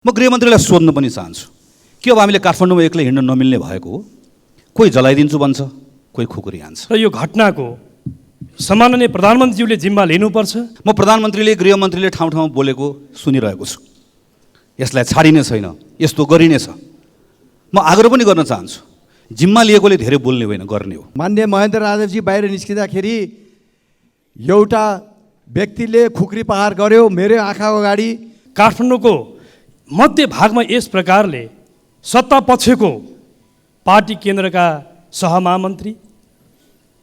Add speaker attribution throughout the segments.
Speaker 1: म गृहमन्त्रीलाई सोध्न पनि चाहन्छु कि अब हामीले काठमाडौँमा एक्लै हिँड्न नमिल्ने भएको हो? कोही जलाइदिन्छु भन्छ, कोही खुकुरी हान्छ।
Speaker 2: र यो घटनाको सम्माननीय प्रधानमन्त्रीज्यूले जिम्मा लिनुपर्छ।
Speaker 1: म प्रधानमन्त्रीले गृहमन्त्रीले ठाउँ ठाउँमा बोलेको सुनिरहेको छु। यसलाई छाडिने छैन, यस्तो गरिनेछ। म आग्रह पनि गर्न चाहन्छु, जिम्मा लिएकोले धेरै बोल्ने होइन, गर्ने हो।
Speaker 3: माननीय महेन्द्र यादवजी बाहिर निस्किँदाखेरि एउटा व्यक्तिले खुकुरी प्रहार गर्यो मेरो आँखाको अगाडि।
Speaker 2: काठमाडौँको मध्य भागमा यस प्रकारले सत्ता पक्षको पार्टी केन्द्रका सहमहामन्त्री,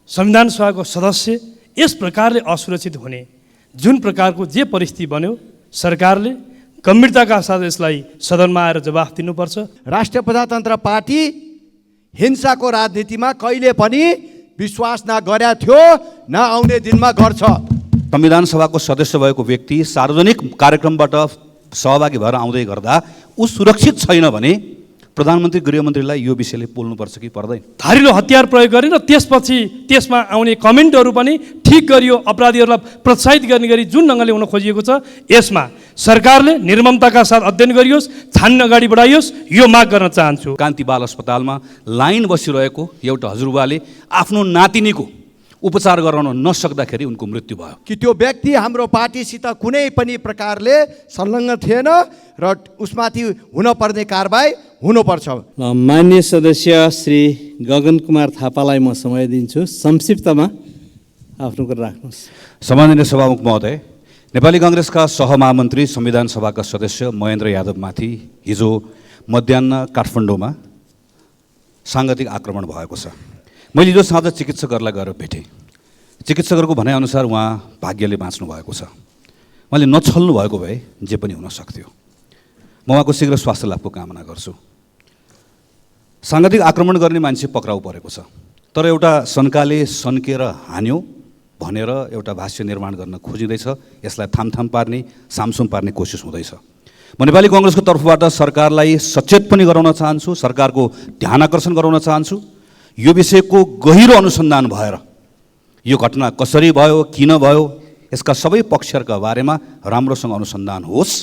Speaker 2: संविधान सभाको सदस्य यस प्रकारले असुरक्षित हुने जुन प्रकारको जे परिस्थिति बन्यो, सरकारले गम्भीरताका साथ यसलाई सदनमा आएर जवाफ दिनुपर्छ।
Speaker 3: राष्ट्रिय प्रजातन्त्र पार्टी हिंसाको राजनीतिमा कहिले पनि विश्वास नगरेको थियो, न आउने दिनमा गर्छ।
Speaker 1: संविधान सभाको सदस्य भएको व्यक्ति सार्वजनिक कार्यक्रमबाट सहभागी भएर आउँदै गर्दा ऊ सुरक्षित छैन भने प्रधानमन्त्री गृहमन्त्रीलाई यो विषयले बोल्नुपर्छ कि पर्दैन?
Speaker 2: धारिलो हतियार प्रयोग गरेर त्यसपछि त्यसमा आउने कमेन्टहरू पनि ठिक गरियो, अपराधीहरूलाई प्रोत्साहित गर्ने गरी जुन ढङ्गले हुन खोजिएको छ, यसमा सरकारले निर्ममताका साथ अध्ययन गरियोस्, छान्न अगाडि बढाइयोस्, यो माग गर्न चाहन्छु।
Speaker 1: कान्ति बाल अस्पतालमा लाइन बसिरहेको एउटा हजुरबाले आफ्नो नातिनीको उपचार गराउन नसक्दाखेरि उनको मृत्यु भयो।
Speaker 3: कि त्यो व्यक्ति हाम्रो पार्टीसित कुनै पनि प्रकारले संलग्न थिएन र उसमाथि हुनपर्ने कारबाही हुनुपर्छ।
Speaker 4: माननीय सदस्य श्री गगन कुमार थापालाई म समय दिन्छु, संक्षिप्तमा आफ्नो कुरा राख्नुहोस्।
Speaker 1: सम्माननीय सभामुख महोदय, नेपाली काङ्ग्रेसका सहमहामन्त्री संविधान सभाका सदस्य महेन्द्र यादवमाथि हिजो मध्याह्न काठमाडौँमा साङ्गतिक आक्रमण भएको छ। मैले हिजो साँझ चिकित्सकहरूलाई गएर भेटेँ। चिकित्सकहरूको भनाइअनुसार उहाँ भाग्यले बाँच्नु भएको छ। मैले नछल्नु भएको भए जे पनि हुन सक्थ्यो। म उहाँको शीघ्र स्वास्थ्य लाभको कामना गर्छु। साङ्गतिक आक्रमण गर्ने मान्छे पक्राउ परेको छ, तर एउटा शङ्काले सन्केर हान्यो भनेर एउटा भाष्य निर्माण गर्न खोजिँदैछ। यसलाई थामथाम पार्ने, सामसुम पार्ने कोसिस हुँदैछ। म नेपाली काङ्ग्रेसको तर्फबाट सरकारलाई सचेत पनि गराउन चाहन्छु, सरकारको ध्यान आकर्षण गराउन चाहन्छु। यो विषयको गहिरो अनुसन्धान भएर यो घटना कसरी भयो, किन भयो, यसका सबै पक्षहरूका बारेमा राम्रोसँग अनुसन्धान होस्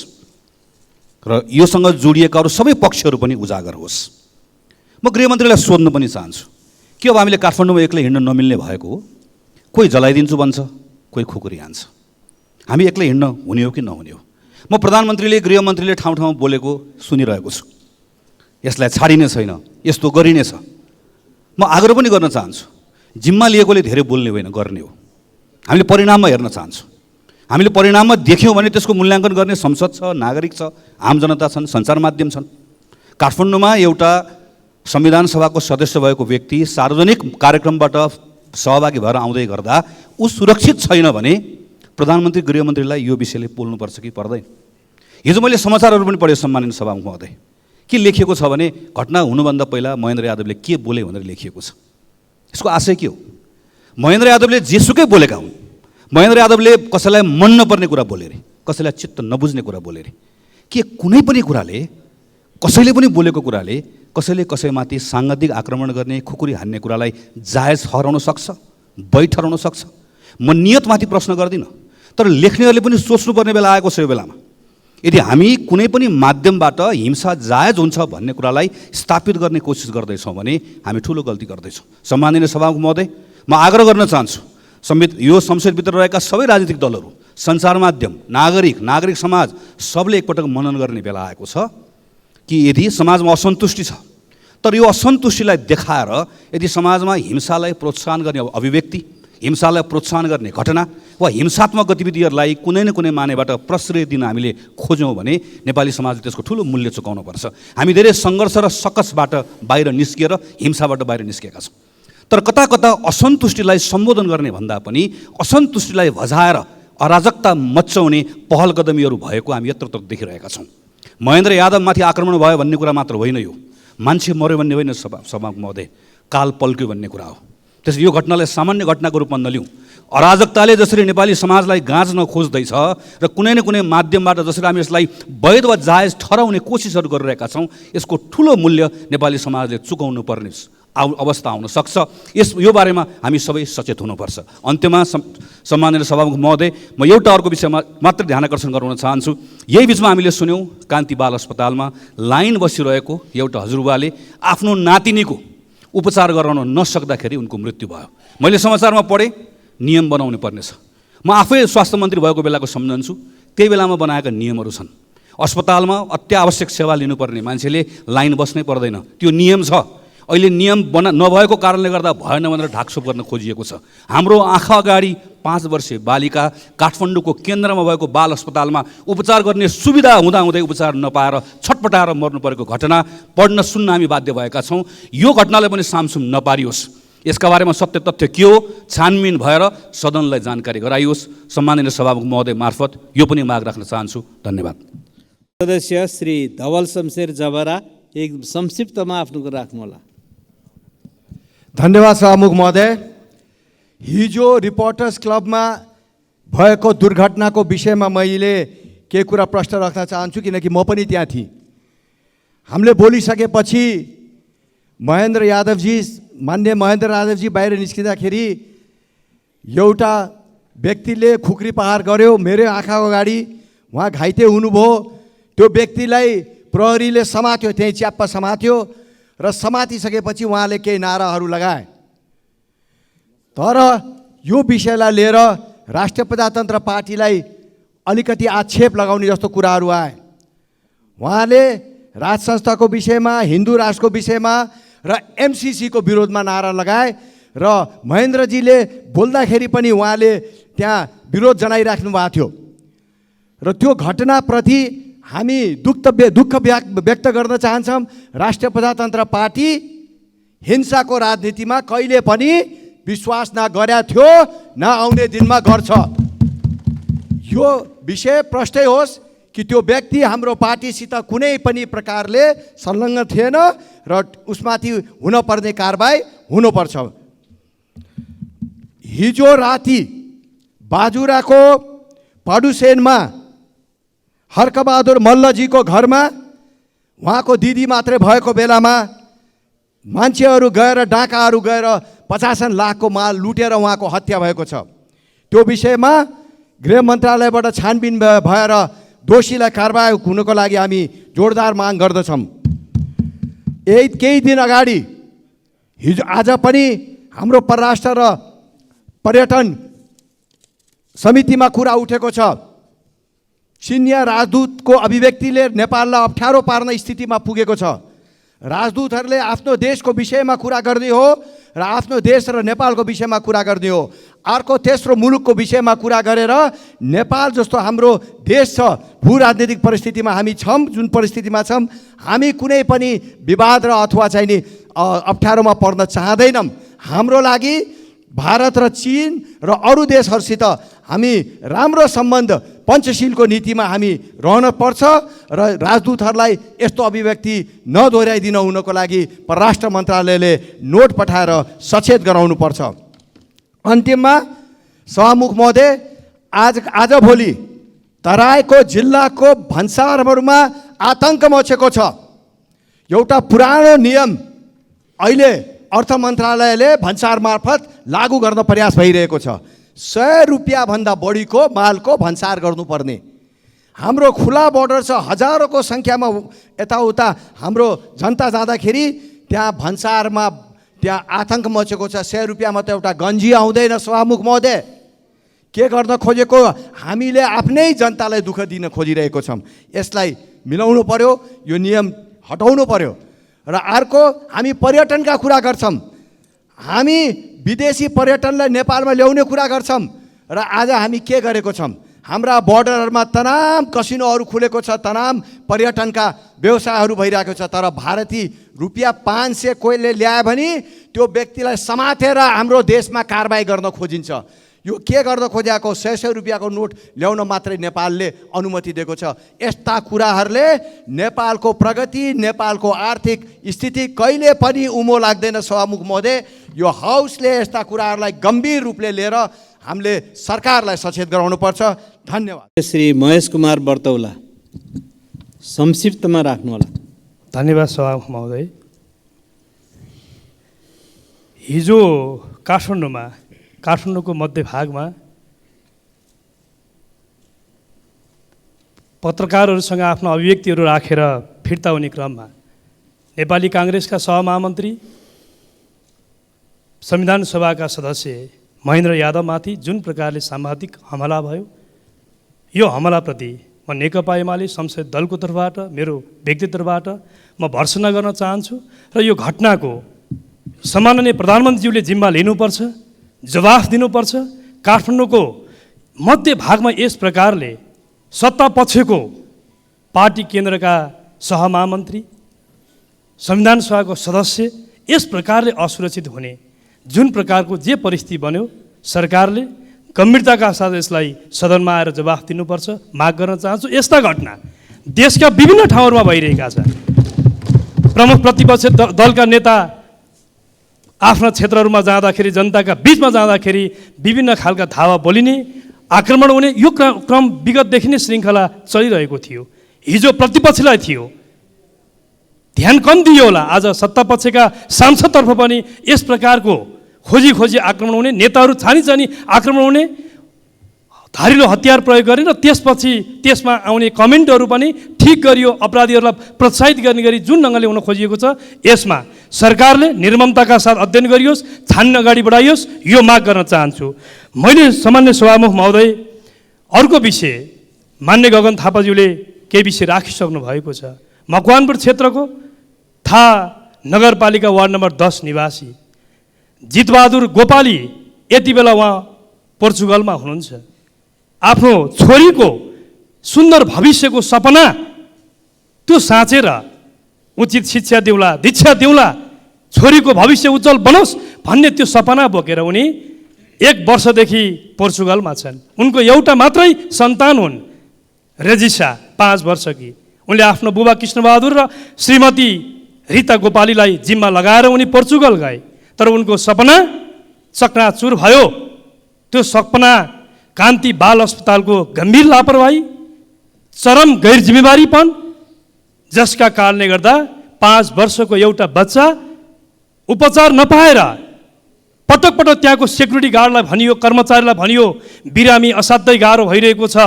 Speaker 1: र योसँग जोडिएका अरू सबै पक्षहरू पनि उजागर होस्। म गृहमन्त्रीलाई सोध्न पनि चाहन्छु कि अब हामीले काठमाडौँमा एक्लै हिँड्न नमिल्ने भएको हो? कोही जलाइदिन्छु भन्छ, कोही खुकुरी हान्छ। हामी एक्लै हिँड्न हुने हो कि नहुने हो? म प्रधानमन्त्रीले गृहमन्त्रीले ठाउँ ठाउँमा बोलेको सुनिरहेको छु। यसलाई छाडिने छैन, यस्तो गरिनेछ। म आग्रह पनि गर्न चाहन्छु, जिम्मा लिएकोले धेरै बोल्ने होइन, गर्ने हो। हामीले परिणाममा हेर्न चाहन्छौँ। हामीले परिणाममा देख्यौँ भने त्यसको मूल्याङ्कन गर्ने संसद छ, नागरिक छ, आम जनता छन्, सञ्चार माध्यम छन्। काठमाडौँमा एउटा संविधान सभाको सदस्य भएको व्यक्ति सार्वजनिक कार्यक्रमबाट सहभागी भएर आउँदै गर्दा ऊ सुरक्षित छैन भने प्रधानमन्त्री गृहमन्त्रीलाई यो विषयले बोल्नुपर्छ कि पर्दैन? हिजो मैले समाचारहरू पनि पढेँ सम्मानित सभामुख महोदय। के लेखिएको छ भने घटना हुनुभन्दा पहिला महेन्द्र यादवले के बोले भनेर लेखिएको छ। यसको आशय के हो? महेन्द्र यादवले जेसुकै बोलेका हुन्। महेन्द्र यादवले कसैलाई मन नपर्ने कुरा बोले रे, कसैलाई चित्त नबुझ्ने कुरा बोले रे। के कुनै पनि कुराले, कसैले पनि बोलेको कुराले कसैले कसैमाथि साङ्गतिक आक्रमण गर्ने, खुकुरी हान्ने कुरालाई जायज ठहराउन सक्छ, वैध ठहराउन सक्छ? म नियतमाथि प्रश्न गर्दिनँ, तर लेख्नेहरूले पनि सोच्नुपर्ने बेला आएको छ। यो बेलामा यदि हामी कुनै पनि माध्यमबाट हिंसा जायज हुन्छ भन्ने कुरालाई स्थापित गर्ने कोसिस गर्दैछौँ भने हामी ठुलो गल्ती गर्दैछौँ। सम्माननीय सभामुख महोदय, म आग्रह गर्न चाहन्छु, यो संसदभित्र रहेका सबै राजनीतिक दलहरू, सञ्चार माध्यम, नागरिक समाज सबले एकपटक मनन गर्ने बेला आएको छ कि यदि समाजमा असन्तुष्टि छ, तर यो असन्तुष्टिलाई देखाएर यदि समाजमा हिंसालाई प्रोत्साहन गर्ने अभिव्यक्ति, हिंसालाई प्रोत्साहन गर्ने घटना वा हिंसात्मक गतिविधिहरूलाई कुनै न कुनै मानेबाट प्रश्रय दिन हामीले खोज्यौँ भने नेपाली समाजले त्यसको ठुलो मूल्य चुकाउनुपर्छ। हामी धेरै सङ्घर्ष र सकसबाट बाहिर निस्किएर हिंसाबाट बाहिर निस्केका छौँ, तर कता कता असन्तुष्टिलाई सम्बोधन गर्ने भन्दा पनि असन्तुष्टिलाई भजाएर अराजकता मच्चाउने पहल कदमीहरू भएको हामी यत्रत्र देखिरहेका छौँ। महेन्द्र यादवमाथि आक्रमण भयो भन्ने कुरा मात्र होइन, यो मान्छे मऱ्यो भन्ने होइन सभामुख महोदय, काल पल्क्यो भन्ने कुरा हो। त्यसैले यो घटनालाई सामान्य घटनाको रूपमा नलिउँ। अराजकताले जसरी नेपाली समाजलाई गाँच्न खोज्दैछ र कुनै न कुनै माध्यमबाट जसरी हामी यसलाई वैध वा जायज ठहराउने कोसिसहरू गरिरहेका छौँ, यसको ठुलो मूल्य नेपाली समाजले चुकाउनु पर्ने अवस्था आउन सक्छ। यो बारेमा हामी सबै सचेत हुनुपर्छ। अन्त्यमा सम्माननीय सभामुख महोदय, म एउटा अर्को विषयमा मात्र ध्यान आकर्षण गराउन चाहन्छु। यही बिचमा हामीले सुन्यौँ कान्ति बाल अस्पतालमा लाइन बसिरहेको एउटा हजुरबाले आफ्नो नातिनीको उपचार गराउन नसक्दाखेरि उनको मृत्यु भयो। मैले समाचारमा पढेँ नियम बनाउनु पर्नेछ। म आफै स्वास्थ्य मन्त्री भएको बेलाको सम्झन्छु, त्यही बेलामा बनाएका नियमहरू छन्। अस्पतालमा अत्यावश्यक सेवा लिनुपर्ने मान्छेले लाइन बस्नै पर्दैन, त्यो नियम छ। अहिले नियम नभएको कारणले गर्दा भएन भनेर ढाकछोप गर्न खोजिएको छ। हाम्रो आँखा अगाडि 5 वर्षीय बालिका काठमाडौँको केन्द्रमा भएको बाल अस्पतालमा उपचार गर्ने सुविधा हुँदाहुँदै उपचार नपाएर छटपटाएर मर्नु परेको घटना पढ्न सुन्न हामी बाध्य भएका छौँ। यो घटनालाई पनि सामसुम नपारियोस्। यसका बारेमा सत्य तथ्य के हो छानबिन भएर सदनलाई जानकारी गराइयोस्। सम्माननीय सभामुख महोदय मार्फत यो पनि माग राख्न चाहन्छु। धन्यवाद।
Speaker 4: सदस्य श्री धवल शमशेर जबरा एक संक्षिप्तमा आफ्नो कुरा राख्नुहोला।
Speaker 3: धन्यवाद सभामुख महोदय। हिजो रिपोर्टर्स क्लबमा भएको दुर्घटनाको विषयमा मैले केही कुरा प्रश्न राख्न चाहन्छु, किनकि म पनि त्यहाँ थिएँ। हामीले बोलिसकेपछि मान्य महेन्द्र यादवजी बाहिर निस्किँदाखेरि एउटा व्यक्तिले खुकुरी प्रहार गर्यो मेरो आँखाको अगाडि, उहाँ घाइते हुनुभयो। त्यो व्यक्तिलाई प्रहरीले समात्यो, त्यहीँ च्याप्प समात्यो र समातिसकेपछि उहाँले केही नाराहरू लगाए। तर यो विषयलाई लिएर राष्ट्रिय प्रजातन्त्र पार्टीलाई अलिकति आक्षेप लगाउने जस्तो कुराहरू आए। उहाँले राज संस्थाको विषयमा, हिन्दू राष्ट्रको विषयमा र एमसिसीको विरोधमा नारा लगाए र महेन्द्रजीले बोल्दाखेरि पनि उहाँले त्यहाँ विरोध जनाइराख्नु भएको थियो। र त्यो घटनाप्रति हामी दुःख व्यक्त गर्न चाहन्छौँ। राष्ट्रिय प्रजातन्त्र पार्टी हिंसाको राजनीतिमा कहिले पनि विश्वास नगरेको थियो, न आउने दिनमा गर्छ। यो विषय प्रष्टै होस् कि त्यो व्यक्ति हाम्रो पार्टीसित कुनै पनि प्रकारले संलग्न थिएन र उसमाथि हुनपर्ने कारबाही हुनुपर्छ। हिजो राति बाजुराको पडुसेनमा हर्कबहादुर मल्लजीको घरमा उहाँको दिदी मात्रै भएको बेलामा मान्छेहरू गएर, डाकाहरू गएर 50 लाखको माल लुटेर उहाँको हत्या भएको छ। त्यो विषयमा गृह मन्त्रालयबाट छानबिन भएर दोषीलाई कारबाही हुनको लागि हामी जोरदार माग गर्दछौँ। केही दिन अगाडि आज पनि हाम्रो परराष्ट्र र पर्यटन समितिमा कुरा उठेको छ। चिनिया राजदूतको अभिव्यक्तिले नेपाललाई अप्ठ्यारो पार्न स्थितिमा पुगेको छ। राजदूतहरूले आफ्नो देशको विषयमा कुरा गर्ने हो र आफ्नो देश र नेपालको विषयमा कुरा गर्ने हो। अर्को तेस्रो मुलुकको विषयमा कुरा गरेर नेपाल जस्तो हाम्रो देश छ, भू राजनीतिक परिस्थितिमा हामी छौँ, जुन परिस्थितिमा छौँ, हामी कुनै पनि विवाद र अथवा चाहिँ नि अप्ठ्यारोमा पर्न चाहँदैनौँ। हाम्रो लागि भारत र चीन र अरू देशहरूसित हामी राम्रो सम्बन्ध, पञ्चशीलको नीतिमा हामी रहन पर्छ र राजदूतहरूलाई यस्तो अभिव्यक्ति नदोहोऱ्याइदिन हुनको लागि परराष्ट्र मन्त्रालयले नोट पठाएर सचेत गराउनु पर्छ। अन्तिममा सभामुख महोदय, आजभोलि तराईको जिल्लाको भन्सारहरूमा आतङ्क मचेको छ। एउटा पुरानो नियम अहिले अर्थ मन्त्रालयले भन्सार मार्फत लागू गर्न प्रयास भइरहेको छ। 100 रुपियाँभन्दा बढीको मालको भन्सार गर्नुपर्ने। हाम्रो खुला बोर्डर छ, हजारौँको सङ्ख्यामा यताउता हाम्रो जनता जाँदाखेरि त्यहाँ भन्सारमा त्यहाँ आतङ्क मचेको छ। 100 रुपियाँमा त एउटा गन्जी आउँदैन। सभामुख महोदय, के गर्न खोजेको? हामीले आफ्नै जनतालाई दुःख दिन खोजिरहेको छौँ। यसलाई मिलाउनु पर्यो, यो नियम हटाउनु पर्यो। र अर्को, हामी पर्यटनका कुरा गर्छौँ, हामी विदेशी पर्यटनलाई नेपालमा ल्याउने कुरा गर्छौँ र आज हामी के गरेको छौँ? हाम्रा बोर्डरहरूमा तमाम कसिनोहरू खुलेको छ, तमाम पर्यटनका व्यवसायहरू भइरहेको छ। तर भारतीय रुपियाँ 500 कोहीले ल्यायो भने त्यो व्यक्तिलाई समातेर हाम्रो देशमा कारबाही गर्न खोजिन्छ। यो के गर्न खोजेको? 100 रुपियाँको नोट ल्याउन मात्रै नेपालले अनुमति दिएको छ। यस्ता कुराहरूले नेपालको प्रगति, नेपालको आर्थिक स्थिति कहिले पनि उमो लाग्दैन। सभामुख महोदय, यो हाउसले यस्ता कुराहरूलाई गम्भीर रूपले लिएर हामीले सरकारलाई सचेत गराउनुपर्छ। धन्यवाद।
Speaker 4: श्री महेश कुमार बर्तौला संक्षिप्तमा राख्नुहोला।
Speaker 2: धन्यवाद सभामुख महोदय। हिजो काठमाडौँको मध्यभागमा पत्रकारहरूसँग आफ्ना अभिव्यक्तिहरू राखेर फिर्ता हुने क्रममा नेपाली काङ्ग्रेसका सहमहामन्त्री संविधान सभाका सदस्य महेन्द्र यादवमाथि जुन प्रकारले सांघातिक हमला भयो, यो हमलाप्रति म नेकपा एमाले संसदीय दलको तर्फबाट, मेरो व्यक्तिगत तर्फबाट म भर्त्सना गर्न चाहन्छु र यो घटनाको सम्माननीय प्रधानमन्त्रीज्यूले जिम्मा लिनुपर्छ, जवाफ दिनुपर्छ। काठमाडौँको मध्यभागमा यस प्रकारले सत्ता पक्षको पार्टी केन्द्रका सहमहामन्त्री, संविधान सभाको सदस्य यस प्रकारले असुरक्षित हुने जुन प्रकारको जे परिस्थिति बन्यो, सरकारले गम्भीरताका साथ यसलाई सदनमा आएर जवाफ दिनुपर्छ माग गर्न चाहन्छु। यस्ता घटना देशका विभिन्न ठाउँहरूमा भइरहेका छन्। प्रमुख प्रतिपक्ष दलका नेता आफ्ना क्षेत्रहरूमा जाँदाखेरि, जनताका बिचमा जाँदाखेरि विभिन्न खालका धावा बोलिने, आक्रमण हुने, यो क्रम विगतदेखि नै श्रृङ्खला चलिरहेको थियो। हिजो प्रतिपक्षलाई थियो, ध्यान कम दियो होला। आज सत्तापक्षका सांसदतर्फ पनि यस प्रकारको खोजी आक्रमण हुने, नेताहरू छानी आक्रमण हुने, धारिलो हतियार प्रयोग गर्ने र त्यसमा आउने कमेन्टहरू पनि ठिक गरियो, अपराधीहरूलाई प्रोत्साहित गर्ने गरी जुन ढङ्गले हुन खोजिएको छ, यसमा सरकारले निर्ममताका साथ अध्ययन गरियोस्, छान्न अगाडि बढाइयोस्, यो माग गर्न चाहन्छु। मैले सामान्य सभामुख महोदय अर्को विषय मान्य गगन थापाज्यूले केही विषय राखिसक्नु भएको छ। मकवानपुर क्षेत्रको था नगरपालिका वार्ड नम्बर 10 निवासी जितबहादुर गोपाली यति बेला उहाँ पोर्चुगलमा हुनुहुन्छ। आफ्नो छोरीको सुन्दर भविष्यको सपना त्यो साँचेर उचित शिक्षा दिउला, दीक्षा दिउला, छोरीको भविष्य उज्जवल बनोस् भन्ने त्यो सपना बोकेर उनी 1 वर्षदेखि पोर्चुगलमा छन्। उनको एउटा मात्रै सन्तान हुन्, रेजिसा, 5 वर्षकी। उनले आफ्नो बुबा कृष्णबहादुर र श्रीमती रीता गोपालीलाई जिम्मा लगाएर उनी पोर्चुगल गए। तर उनको सपना चकनाचुर भयो। त्यो सपना कान्ति बाल अस्पतालको गम्भीर लापरवाही, चरम गैर जिम्मेवारीपन, जसका कारणले गर्दा 5 वर्षको एउटा बच्चा उपचार नपाएर पटक त्यहाँको सेक्युरिटी गार्डलाई भनियो, कर्मचारीलाई भनियो, बिरामी असाध्यै गाह्रो भइरहेको छ,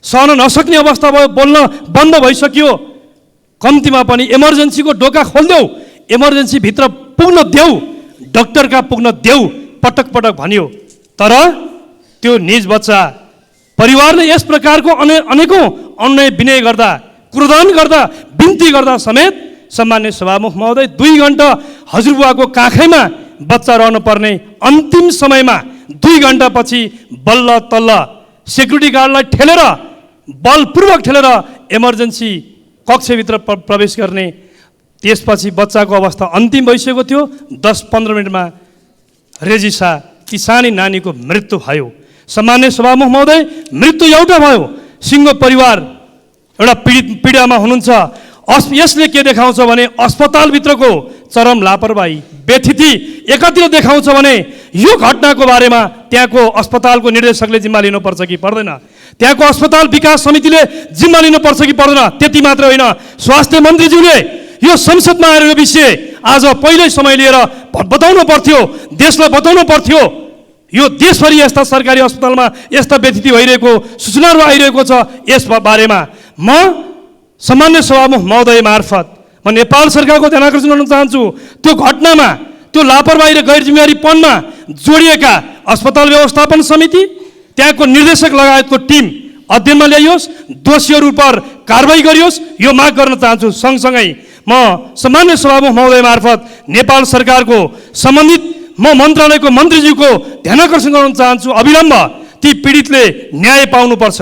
Speaker 2: सहन नसक्ने अवस्था भयो, बोल्न बन्द भइसक्यो। कम्तीमा पनि इमर्जेन्सीको ढोका खोलिदेऊ, इमर्जेन्सीभित्र पुग्न देऊ, डाक्टरका पुग्न देऊ, पटक भनियो। तर त्यो निज बच्चा परिवारले यस प्रकारको अनेकौँ अन्याय विनय गर्दा, क्रोधन गर्दा, बिन्ती गर्दा समेत सम्मान्य सभामुख महोदय 2 घण्टा हजुरबुवाको काखैमा बच्चा रहनु पर्ने अन्तिम समयमा 2 घण्टापछि बल्ल तल्ल सेक्युरिटी गार्डलाई ठेलेर, बलपूर्वक ठेलेर इमर्जेन्सी कक्षभित्र प्रवेश गर्ने। त्यसपछि बच्चाको अवस्था अन्तिम भइसकेको थियो। 10-15 मिनटमा रेजिसा ती सानी नानीको मृत्यु भयो। सम्मान्य सभामुख महोदय, मृत्यु एउटा भयो। सिङ्गो परिवार एउटा पीडामा हुनुहुन्छ। यसले के देखाउँछ भने अस्पतालभित्रको चरम लापरवाही, व्यथिति एकातिर देखाउँछ भने यो घटनाको बारेमा त्यहाँको अस्पतालको निर्देशकले जिम्मा लिनुपर्छ कि पर्दैन, त्यहाँको अस्पताल विकास समितिले जिम्मा लिनुपर्छ कि पर्दैन। त्यति मात्र होइन, स्वास्थ्य मन्त्रीज्यूले यो संसदमा आएर यो विषय आज पहिल्यै समय लिएर बताउनु पर्थ्यो, देशलाई बताउनु पर्थ्यो। यो देशभरि यस्ता सरकारी अस्पतालमा यस्ता व्यथिति भइरहेको सूचनाहरू आइरहेको छ। यस बारेमा म सामान्य सभामुख महोदय मार्फत म नेपाल सरकारको ध्यान आकर्षण गर्न चाहन्छु। त्यो घटनामा, त्यो लापरवाही र गैर जिम्मेवारीपनमा जोडिएका अस्पताल व्यवस्थापन समिति, त्यहाँको निर्देशक लगायतको टिम अध्ययनमा ल्याइयोस्, दोषीहरू पर कारबाही गरियोस्, यो माग गर्न चाहन्छु। सँगसँगै म सामान्य सभामुख महोदय मार्फत नेपाल सरकारको सम्बन्धित म मन्त्रालयको मन्त्रीज्यूको ध्यान आकर्षण गर्न चाहन्छु। अविलम्ब ती पीडितले न्याय पाउनुपर्छ।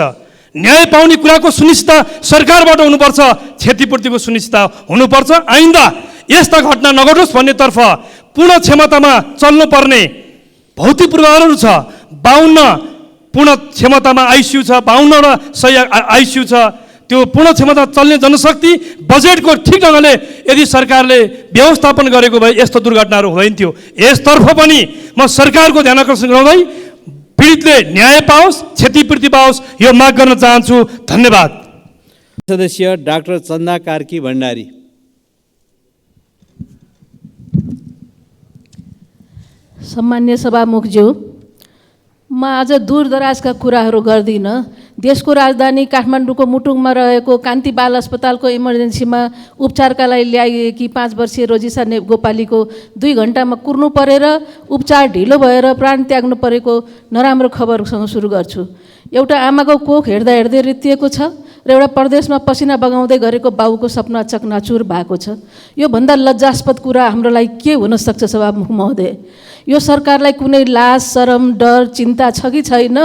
Speaker 2: न्याय पाउने कुराको सुनिश्चितता सरकारबाट हुनुपर्छ, क्षतिपूर्तिको सुनिश्चितता हुनुपर्छ। आइन्दा यस्ता घटना नघटोस् भन्नेतर्फ पूर्ण क्षमतामा चल्नुपर्ने भौतिक पूर्वाधारहरू छ। 52 पूर्ण क्षमतामा आइसियु छ, 52 सय आइसियु छ। त्यो पूर्ण क्षमता चल्ने जनशक्ति बजेटको ठिक ढङ्गले यदि सरकारले व्यवस्थापन गरेको भए यस्तो दुर्घटनाहरू हुँदैन थियो। यसतर्फ पनि म सरकारको ध्यान आकर्षण गराउँदै पीडितले न्याय पाओस्, क्षतिपूर्ति पाओस्, यो माग गर्न चाहन्छु। धन्यवाद।
Speaker 4: सदस्य डाक्टर चन्दा कार्की भण्डारी।
Speaker 5: सम्मान्य सभामुखज्यू, म आज दूरदराजका कुराहरू गर्दिनँ। देशको राजधानी काठमाडौँको मुटुङमा रहेको कान्ति बाल अस्पतालको इमर्जेन्सीमा उपचारका लागि ल्याइएकी 5 वर्षीय रोजिसा गोपालीको 2 घन्टामा कुर्नु परेर उपचार ढिलो भएर प्राण त्याग्नु परेको नराम्रो खबरसँग सुरु गर्छु। एउटा आमाको कोख हेर्दा हेर्दै रित्तिएको छ र एउटा परदेशमा पसिना बगाउँदै गरेको बाबुको सपना चकनाचुर भएको छ। योभन्दा लज्जास्पद कुरा हाम्रो लागि के हुन सक्छ सभामुख महोदय? यो सरकारलाई कुनै लाज, शरम, डर, चिन्ता छ कि छैन?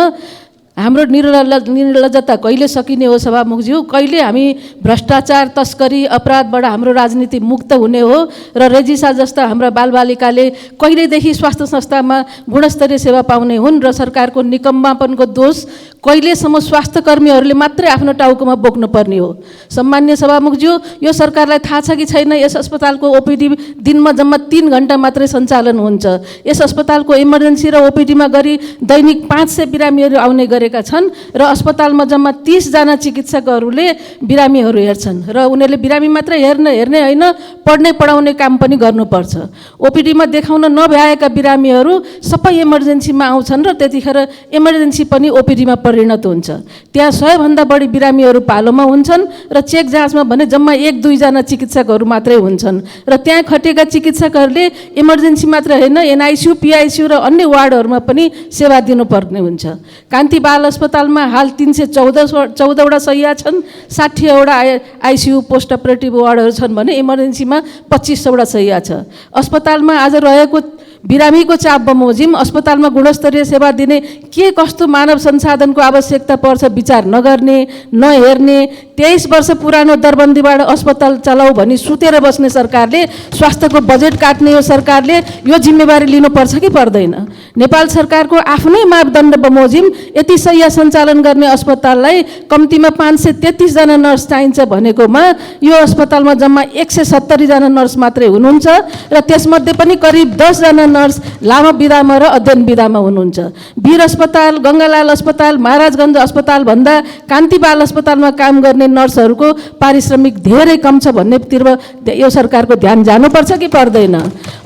Speaker 5: हाम्रो निर्लज्जता कहिले सकिने हो सभामुखज्यू? कहिले हामी भ्रष्टाचार, तस्करी, अपराधबाट हाम्रो राजनीति मुक्त हुने हो र रेजिसा जस्ता हाम्रा बालबालिकाले कहिलेदेखि स्वास्थ्य संस्थामा गुणस्तरीय सेवा पाउने हुन् र सरकारको निकम्मापनको दोष कहिलेसम्म स्वास्थ्य कर्मीहरूले मात्रै आफ्नो टाउकोमा बोक्नु पर्ने हो? सम्मान्य सभामुखज्यू, यो सरकारलाई थाहा छ कि छैन यस अस्पतालको ओपिडी दिनमा जम्मा 3 घन्टा मात्रै सञ्चालन हुन्छ। यस अस्पतालको इमर्जेन्सी र ओपिडीमा गरी दैनिक 500 बिरामीहरू आउने गरेका छन् र अस्पतालमा जम्मा 30 जना चिकित्सकहरूले बिरामीहरू हेर्छन् र उनीहरूले बिरामी मात्र हेर्ने होइन, पढ्ने पढाउने काम पनि गर्नुपर्छ। ओपिडीमा देखाउन नभ्याएका बिरामीहरू सबै इमर्जेन्सीमा आउँछन् र त्यतिखेर इमर्जेन्सी पनि ओपिडीमा परिणत हुन्छ। त्यहाँ 100 भन्दा बढी बिरामीहरू पालोमा हुन्छन् र चेक जाँचमा भने जम्मा 1-2 जना चिकित्सकहरू मात्रै हुन्छन् र त्यहाँ खटेका चिकित्सकहरूले इमर्जेन्सी मात्र होइन, एनआइसियू, पिआइसियू र अन्य वार्डहरूमा पनि सेवा दिनुपर्ने हुन्छ। कान्ति बाल अस्पतालमा हाल 314वटा शैय्या छन्, 60वटा आइसियू पोस्ट अपरेटिभ वार्डहरू छन् भने इमर्जेन्सीमा 2500वटा शैय्या छ। अस्पतालमा आज रहेको बिरामीको चाप बमोजिम अस्पतालमा गुणस्तरीय सेवा दिने के कस्तो मानव संसाधनको आवश्यकता पर्छ विचार नगर्ने, नहेर्ने, 23 वर्ष पुरानो दरबन्दीबाट अस्पताल चलाऊ भनी सुतेर बस्ने सरकारले, स्वास्थ्यको बजेट काट्ने यो सरकारले यो जिम्मेवारी लिनुपर्छ कि पर्दैन? नेपाल सरकारको आफ्नै मापदण्ड बमोजिम यति शैय्या सञ्चालन गर्ने अस्पताललाई कम्तीमा 533 जना नर्स चाहिन्छ भनेकोमा यो अस्पतालमा जम्मा 170 जना नर्स मात्रै हुनुहुन्छ र त्यसमध्ये पनि करिब 10 जना नर्स लामो बिदामा र अध्ययन बिदामा हुनुहुन्छ। वीर अस्पताल, गङ्गालाल अस्पताल, महाराजगञ्ज अस्पताल भन्दा कान्ति बाल अस्पतालमा काम गर्ने नर्सहरूको पारिश्रमिक धेरै कम छ भन्नेतिर यो सरकारको ध्यान जानुपर्छ कि पर्दैन?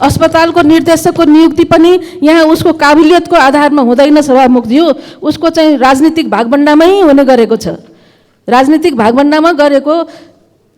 Speaker 5: अस्पतालको निर्देशकको नियुक्ति पनि यहाँ उसको काबिलियतको आधारमा हुँदैन सभामुखज्यू, उसको चाहिँ राजनीतिक भागभण्डामै हुने गरेको छ। राजनीतिक भागभण्डामा गरेको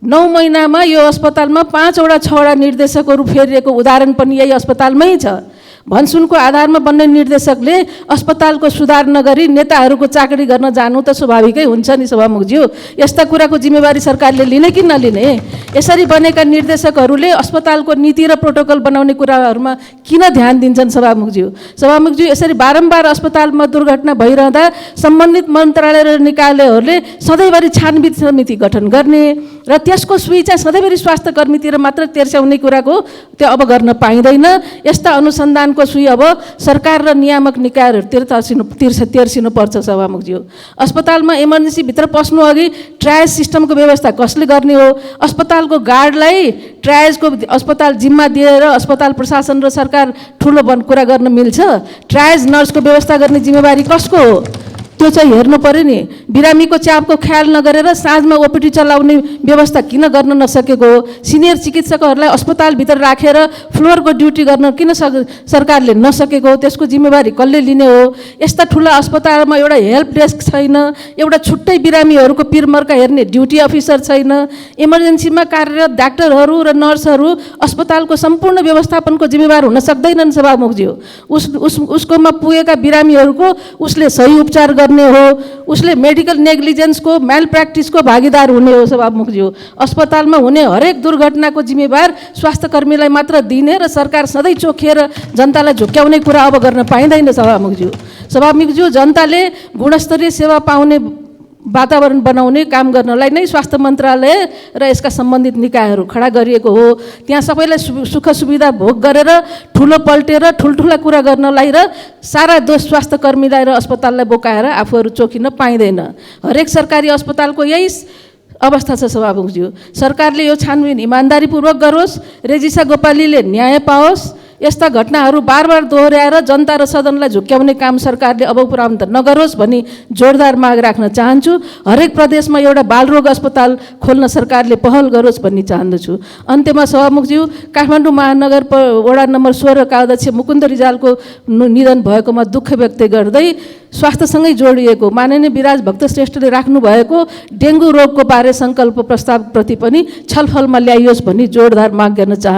Speaker 5: 9 महिनामा यो अस्पतालमा 5वटा 6वटा निर्देशकहरू फेरिएको उदाहरण पनि यही अस्पतालमै छ। भनसुनको आधारमा बन्ने निर्देशकले अस्पतालको सुधार नगरी नेताहरूको चाकरी गर्न जानु त स्वाभाविकै हुन्छ नि सभामुखज्यू। यस्ता कुराको जिम्मेवारी सरकारले लिने कि नलिने? यसरी बनेका निर्देशकहरूले अस्पतालको नीति र प्रोटोकल बनाउने कुराहरूमा किन ध्यान दिन्छन् सभामुखज्यू? सभामुखज्यू, यसरी बारम्बार अस्पतालमा दुर्घटना भइरहँदा सम्बन्धित मन्त्रालय र निकायहरूले सधैँभरि छानबिन समिति गठन गर्ने र त्यसको सुई चाहिँ सधैँभरि स्वास्थ्य कर्मीतिर मात्र तेर्स्याउने कुराको त्यो अब गर्न पाइँदैन। यस्ता अनुसन्धानको सुई अब सरकार र नियामक निकायहरूतिर तेर्सिनुपर्छ सभामुखज्यू। अस्पतालमा इमर्जेन्सीभित्र पस्नु अघि ट्रायल सिस्टमको व्यवस्था कसले गर्ने हो? अस्पतालको गार्डलाई ट्रायल्सको अस्पताल जिम्मा दिएर अस्पताल प्रशासन र सरकार ठुलो कुरा गर्न मिल्छ? ट्रायल्स नर्सको व्यवस्था गर्ने जिम्मेवारी कसको हो? त्यो चाहिँ हेर्नु पर्यो नि। बिरामीको चापको ख्याल नगरेर साँझमा ओपिडी चलाउने व्यवस्था किन गर्न नसकेको हो? सिनियर चिकित्सकहरूलाई अस्पतालभित्र राखेर फ्लोरको ड्युटी गर्न किन सरकारले नसकेको हो? त्यसको जिम्मेवारी कसले लिने हो? यस्ता ठुला अस्पतालमा एउटा हेल्प डेस्क छैन, एउटा छुट्टै बिरामीहरूको पिरमर्का हेर्ने ड्युटी अफिसर छैन, इमर्जेन्सीमा कार्यरत डाक्टरहरू र नर्सहरू अस्पतालको सम्पूर्ण व्यवस्थापनको जिम्मेवार हुन सक्दैनन् सभामुखज्यू। उसकोमा पुगेका बिरामीहरूको उसले सही उपचार गर्ने हो, उसले मेडिकल नेग्लिजेन्सको, म्याल प्र्याक्टिसको भागीदार हुने हो सभामुखज्यू। अस्पतालमा हुने हरेक दुर्घटनाको जिम्मेवार स्वास्थ्यकर्मीलाई मात्र दिने र सरकार सधैँ चोखिएर जनतालाई झुक्क्याउने कुरा अब गर्न पाइँदैन सभामुखज्यू। सभामुखज्यू, जनताले गुणस्तरीय सेवा पाउने वातावरण बनाउने काम गर्नलाई नै स्वास्थ्य मन्त्रालय र यसका सम्बन्धित निकायहरू खडा गरिएको हो। त्यहाँ सबैलाई सुख सुविधा भोग गरेर ठुलो पल्टेर ठुल्ठुला कुरा गर्नलाई र सारा दोष स्वास्थ्य कर्मीलाई र अस्पताललाई बोकाएर आफूहरू चोखिन पाइँदैन। हरेक सरकारी अस्पतालको यही अवस्था छ सभामुखज्यू। सरकारले यो छानबिन इमान्दारीपूर्वक गरोस्, रेजिसा गोपालीले न्याय पाओस्, यस्ता घटनाहरू बार बार दोहोऱ्याएर जनता र सदनलाई झुक्क्याउने काम सरकारले अब उपरान्त नगरोस् भनी जोरदार माग राख्न चाहन्छु। हरेक प्रदेशमा एउटा बालरोग अस्पताल खोल्न सरकारले पहल गरोस् भन्ने चाहन्दछु। अन्त्यमा सभामुखज्यू, काठमाडौँ महानगर वडा नम्बर 16 का अध्यक्ष मुकुन्द रिजालको निधन भएकोमा दुःख व्यक्त गर्दै स्वास्थ्यसँगै जोडिएको माननीय विराज भक्त श्रेष्ठले राख्नुभएको डेङ्गु रोगको बारे सङ्कल्प प्रस्तावप्रति पनि छलफलमा ल्याइयोस् भन्ने जोरदार माग गर्न चाहन्छु।